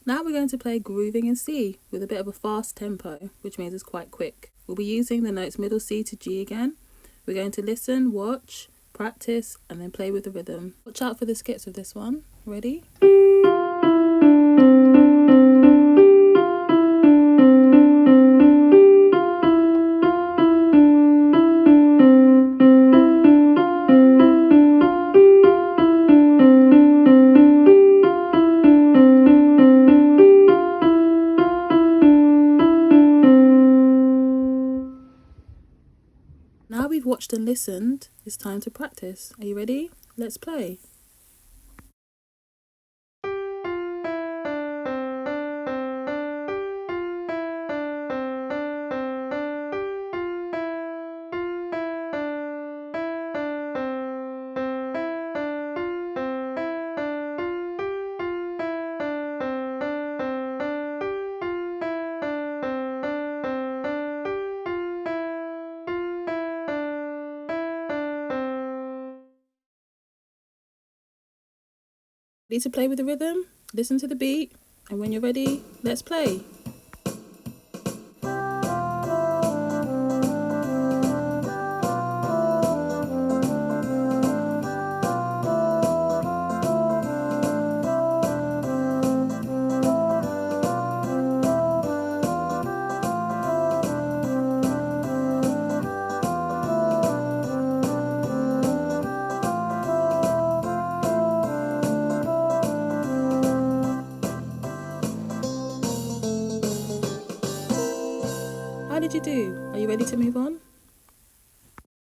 Now we're going to play Grooving in C with a bit of a fast tempo, which means it's quite quick. We'll be using the notes middle C to G again. We're going to listen, watch, practice, and then play with the rhythm. Watch out for the skips with this one. Ready? Now we've watched and listened, it's time to practice. Are you ready? Let's play. Ready to play with the rhythm? Listen to the beat, and when you're ready, let's play. How did you do? Are you ready to move on?